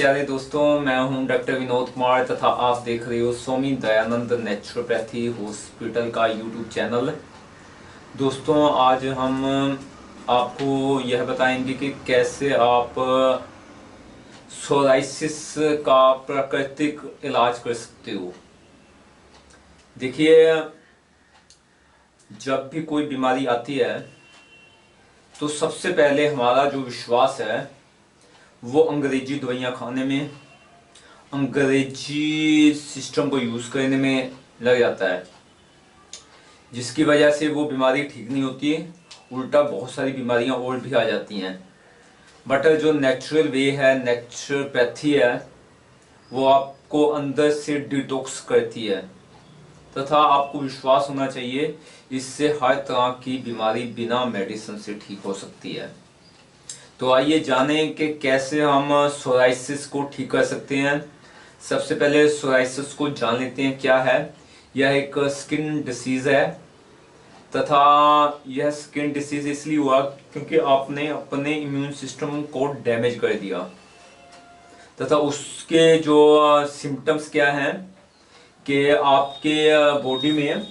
प्यारे दोस्तों, मैं हूं डॉक्टर विनोद कुमार तथा आप देख रहे हो स्वामी दयानंद नेचुरोपैथी हॉस्पिटल का यूट्यूब चैनल। दोस्तों, आज हम आपको यह बताएंगे कि कैसे आप सोराइसिस का प्राकृतिक इलाज कर सकते हो। देखिए, जब भी कोई बीमारी आती है तो सबसे पहले हमारा जो विश्वास है वो अंग्रेजी दवाइयाँ खाने में, अंग्रेजी सिस्टम को यूज करने में लग जाता है, जिसकी वजह से वो बीमारी ठीक नहीं होती, उल्टा बहुत सारी बीमारियां और भी आ जाती हैं। बट जो नेचुरल वे है, नेचुरोपैथी है, वो आपको अंदर से डिटॉक्स करती है तथा आपको विश्वास होना चाहिए इससे हर तरह की बीमारी बिना मेडिसिन से ठीक हो सकती है। तो आइए जानें कि कैसे हम सोराइसिस को ठीक कर सकते हैं। सबसे पहले सोराइसिस को जान लेते हैं क्या है। यह एक स्किन डिसीज है तथा यह स्किन डिसीज इसलिए हुआ क्योंकि आपने अपने इम्यून सिस्टम को डैमेज कर दिया तथा उसके जो सिम्टम्स क्या हैं कि आपके बॉडी में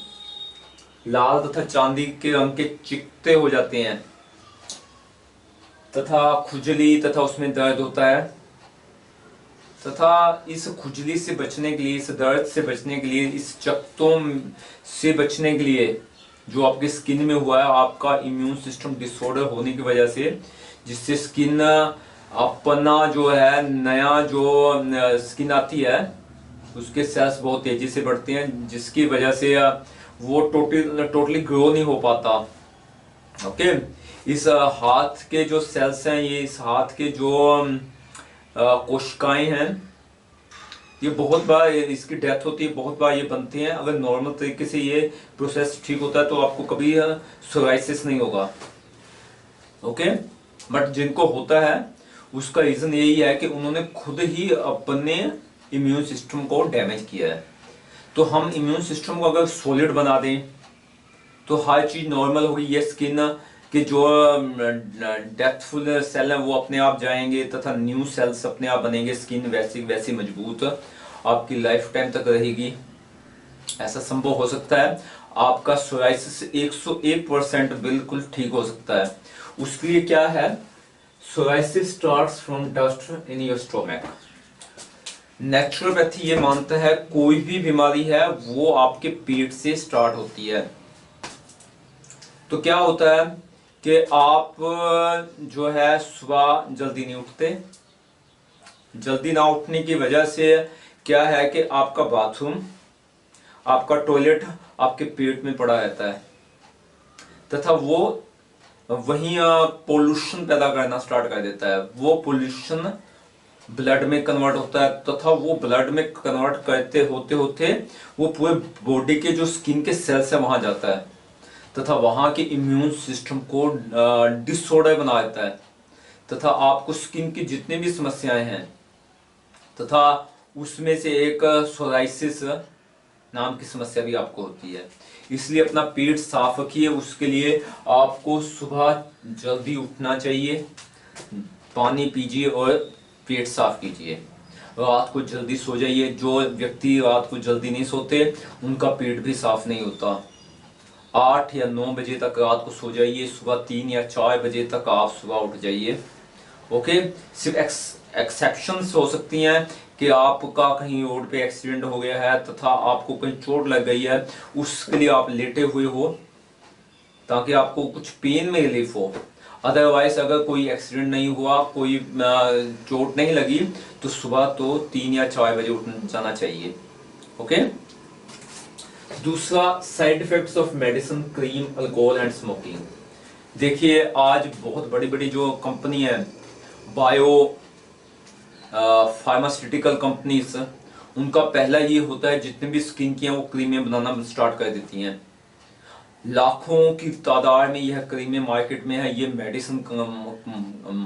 लाल तथा चांदी के रंग के चिकते हो जाते हैं तथा खुजली तथा उसमें दर्द होता है तथा इस खुजली से बचने के लिए, इस दर्द से बचने के लिए, इस चकत्तों से बचने के लिए जो आपके स्किन में हुआ है, आपका इम्यून सिस्टम डिसऑर्डर होने की वजह से, जिससे स्किन अपना जो है नया जो स्किन आती है उसके सेल्स बहुत तेजी से बढ़ते हैं, जिसकी वजह से वो टोटली ग्रो नहीं हो पाता। ओके, इस हाथ के जो सेल्स हैं, ये इस हाथ के जो कोशिकाएं हैं, ये बहुत बार इसकी डेथ होती है, बहुत बार ये बनते हैं। अगर नॉर्मल तरीके से ये प्रोसेस ठीक होता है तो आपको कभी सोराइसिस नहीं होगा। ओके, बट जिनको होता है उसका रीजन यही है कि उन्होंने खुद ही अपने इम्यून सिस्टम को डैमेज किया है। तो हम इम्यून सिस्टम को अगर सॉलिड बना दें तो हर चीज नॉर्मल होगी। ये स्किन के जो डेथफुल सेल हैं वो अपने आप जाएंगे तथा न्यू सेल्स अपने आप बनेंगे। स्किन वैसी वैसी मजबूत आपकी लाइफ टाइम तक रहेगी। ऐसा संभव हो सकता है। आपका सोराइसिस 101% बिल्कुल ठीक हो सकता है। उसके लिए क्या है, psoriasis starts from dust in your stomach. Naturopathy ये मानता है कोई भी बीमारी है वो आपके पेट से स्टार्ट होती है। तो क्या होता है कि आप जो है सुबह जल्दी नहीं उठते। जल्दी ना उठने की वजह से क्या है कि आपका बाथरूम, आपका टॉयलेट आपके पेट में पड़ा रहता है तथा वो वहीं पोल्यूशन पैदा करना स्टार्ट कर देता है। वो पोल्यूशन ब्लड में कन्वर्ट होता है तथा वो ब्लड में कन्वर्ट करते होते होते वो पूरे बॉडी के जो स्किन के सेल्स है वहां जाता है तथा वहां के इम्यून सिस्टम को डिसऑर्डर बना देता है तथा आपको स्किन की जितनी भी समस्याएं हैं तथा उसमें से एक सोराइसिस नाम की समस्या भी आपको होती है। इसलिए अपना पेट साफ रखिए। उसके लिए आपको सुबह जल्दी उठना चाहिए, पानी पीजिए और पेट साफ कीजिए। रात को जल्दी सो जाइए। जो व्यक्ति रात को जल्दी नहीं सोते उनका पेट भी साफ नहीं होता। 8 या 9 बजे तक रात को सो जाइए, सुबह 3 या 4 बजे तक आप सुबह उठ जाइए। ओके, सिर्फ एक्सेप्शंस हो सकती हैं कि आपका कहीं रोड पे एक्सीडेंट हो गया है तथा आपको कहीं चोट लग गई है, उसके लिए आप लेटे हुए हो ताकि आपको कुछ पेन में रिलीफ हो। अदरवाइज अगर कोई एक्सीडेंट नहीं हुआ, कोई चोट नहीं लगी, तो सुबह तो 3 या 4 बजे उठ जाना चाहिए। ओके, दूसरा, side effects of medicine, cream, alcohol and smoking. देखिए, आज बहुत बड़ी बड़ी जो कंपनी है, बायो फार्मास्यूटिकल कंपनीज, उनका पहला ये होता है जितने भी स्किन की हैं वो क्रीमें बनाना स्टार्ट कर देती हैं। लाखों की तादाद में यह क्रीमें मार्केट में है, ये मेडिसिन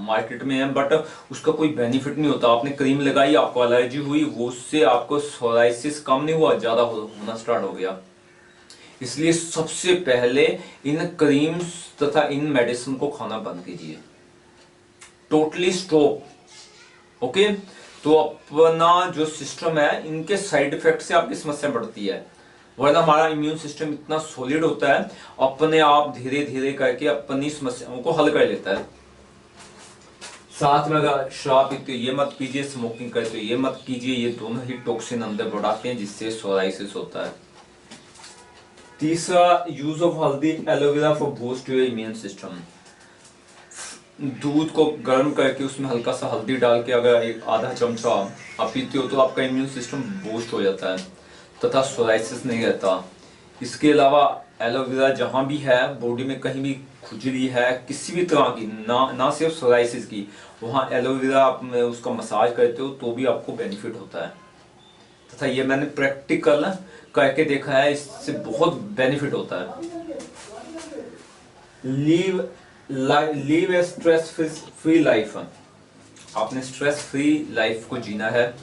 मार्केट में है, बट उसका कोई बेनिफिट नहीं होता। आपने क्रीम लगाई, आपको एलर्जी हुई, वो उससे आपको सोराइसिस कम नहीं हुआ, ज्यादा होना स्टार्ट हो गया। इसलिए सबसे पहले इन क्रीम्स तथा इन मेडिसिन को खाना बंद कीजिए, टोटली स्टॉप। ओके, तो अपना जो सिस्टम है, इनके साइड इफेक्ट से आपकी समस्या बढ़ती है। वरना हमारा इम्यून सिस्टम इतना सॉलिड होता है, अपने आप धीरे धीरे करके अपनी समस्याओं को हल कर लेता है। साथ में अगर शराब पीते हो ये मत कीजिए, स्मोकिंग करते हो ये मत कीजिए, ये दोनों ही टॉक्सिन अंदर बढ़ाते हैं जिससे सोराइसिस होता है। तीसरा, यूज ऑफ हल्दी aloe vera for boost your immune system. दूध को गर्म करके उसमें हल्का सा हल्दी डाल के अगर एक आधा चमचा आप पीते हो तो आपका इम्यून सिस्टम बूस्ट हो जाता है तथा सोराइसिस नहीं रहता। इसके अलावा एलोवेरा जहाँ भी है बॉडी में, कहीं भी खुजली है किसी भी तरह की, ना सिर्फ सोराइसिस की, वहाँ एलोवेरा आप उसका मसाज करते हो तो भी आपको बेनिफिट होता है। तथा ये मैंने प्रैक्टिकल करके देखा है, इससे बहुत बेनिफिट होता है। लीव ए स्ट्रेस फ्री लाइफ। आपने स्ट्रेस फ्री लाइफ को जीना है,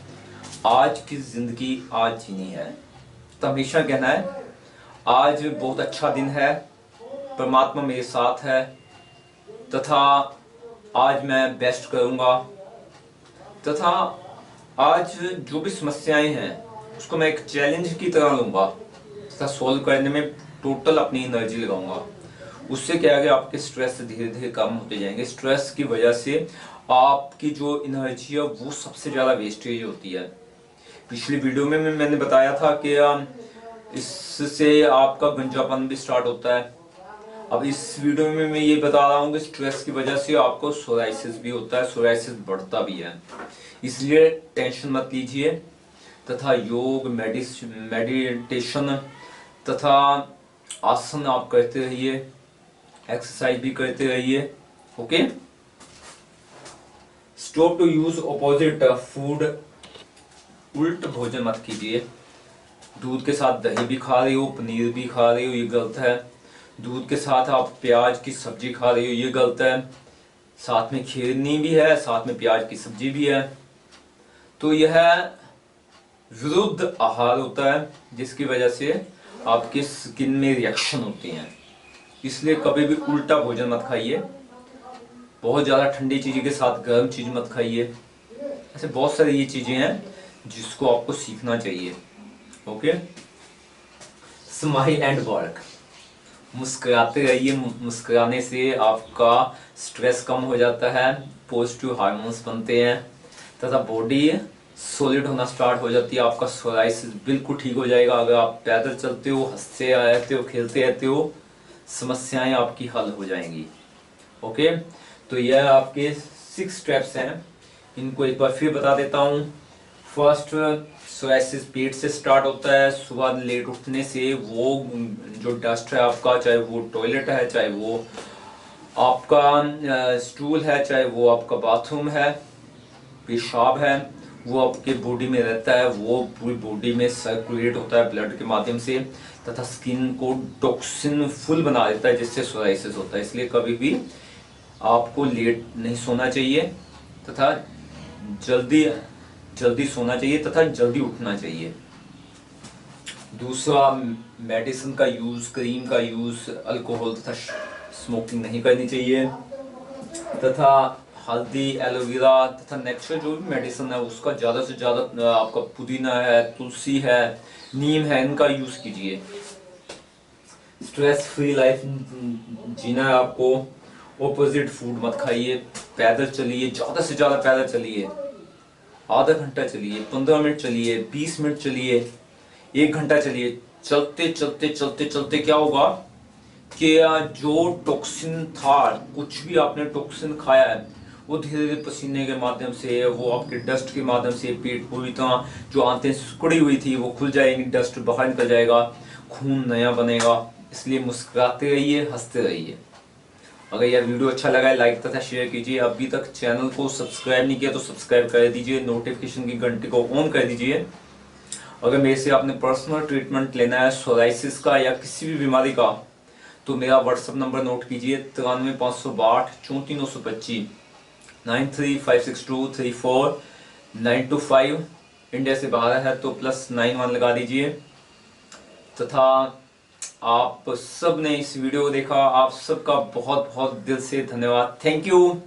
आज की जिंदगी आज जीनी है। तो हमेशा कहना है आज बहुत अच्छा दिन है, परमात्मा मेरे साथ है तथा आज मैं बेस्ट करूंगा, तथा आज जो भी समस्याएं हैं उसको मैं एक चैलेंज की तरह लूंगा तथा सोल्व करने में टोटल अपनी एनर्जी लगाऊंगा। उससे क्या है कि आपके स्ट्रेस धीरे धीरे कम होते जाएंगे। स्ट्रेस की वजह से आपकी जो एनर्जी है वो सबसे ज्यादा वेस्टेज होती है। पिछली वीडियो में मैंने बताया था कि इससे आपका गंजापन भी स्टार्ट होता है। अब इस वीडियो में मैं ये बता रहा हूँ कि स्ट्रेस की वजह से आपको सोराइसिस भी होता है, सोराइसिस बढ़ता भी है। इसलिए टेंशन मत लीजिए तथा योग, मेडिटेशन तथा आसन आप करते रहिए, एक्सरसाइज भी करते रहिए। Okay, stop to use opposite food. उल्ट भोजन मत कीजिए। दूध के साथ दही भी खा रहे हो, पनीर भी खा रहे हो, ये गलत है। दूध के साथ आप प्याज की सब्जी खा रहे हो, ये गलत है। साथ में खीरनी भी है, साथ में प्याज की सब्जी भी है। तो यह विरुद्ध आहार होता है जिसकी वजह से आपके स्किन में रिएक्शन होती हैं। इसलिए कभी भी उल्टा भोजन मत खाइए। बहुत ज़्यादा ठंडी चीज़ के साथ गर्म चीज़ मत खाइए। ऐसे बहुत सारी ये चीज़ें हैं जिसको आपको सीखना चाहिए। Okay, smile and work. मुस्कुराते रहिए, मुस्कुराने से आपका स्ट्रेस कम हो जाता है, पॉजिटिव हार्मोन्स बनते हैं तथा बॉडी सॉलिड होना स्टार्ट हो जाती है। आपका सोराइसिस बिल्कुल ठीक हो जाएगा। अगर आप पैदल चलते हो, हंसते रहते हो, खेलते रहते हो, समस्याएं आपकी हल हो जाएंगी। ओके, तो यह आपके 6 स्टेप्स हैं। इनको एक बार फिर बता देता हूँ। फर्स्ट, सोराइसिस पेट से स्टार्ट होता है। सुबह लेट उठने से वो जो डस्ट है आपका, चाहे वो टॉयलेट है, चाहे वो आपका स्टूल है, चाहे वो आपका बाथरूम है, पेशाब है, वो आपके बॉडी में रहता है। वो पूरी बॉडी में सर्कुलेट होता है ब्लड के माध्यम से तथा स्किन को टॉक्सिन फुल बना देता है जिससे सोराइसिस होता है। इसलिए कभी भी आपको लेट नहीं सोना चाहिए तथा जल्दी सोना चाहिए तथा जल्दी उठना चाहिए। दूसरा, मेडिसिन का यूज, क्रीम का यूज, अल्कोहल तथा स्मोकिंग नहीं करनी चाहिए तथा हल्दी, एलोवेरा तथा नेचुरल जो भी मेडिसिन है उसका ज़्यादा से ज़्यादा आपका पुदीना है, तुलसी है, नीम है, इनका यूज कीजिए। स्ट्रेस फ्री लाइफ जीना है आपको। ऑपोजिट फूड मत खाइए। पैदल चलिए, ज़्यादा से ज़्यादा पैदल चलिए। आधा घंटा चलिए, 15 मिनट चलिए, 20 मिनट चलिए, 1 घंटा चलिए। चलते चलते चलते चलते क्या होगा कि जो टॉक्सिन था, कुछ भी आपने टॉक्सिन खाया है, वो धीरे धीरे पसीने के माध्यम से, वो आपके डस्ट के माध्यम से पेट पूरी तरह जो आंतें सिकुड़ी हुई थी वो खुल जाएंगी, डस्ट बाहर निकल जाएगा, खून नया बनेगा। इसलिए मुस्कुराते रहिए, हंसते रहिए। अगर यह वीडियो अच्छा लगा है लाइक तथा शेयर कीजिए। अभी तक चैनल को सब्सक्राइब नहीं किया तो सब्सक्राइब कर दीजिए, नोटिफिकेशन की घंटी को ऑन कर दीजिए। अगर मेरे से आपने पर्सनल ट्रीटमेंट लेना है सोराइसिस का या किसी भी बीमारी का, तो मेरा व्हाट्सएप नंबर नोट कीजिए 93,562 3425 93,562 34,925। इंडिया से बाहर है तो +91 लगा दीजिए। तथा आप सब ने इस वीडियो को देखा, आप सबका बहुत बहुत दिल से धन्यवाद। Thank you.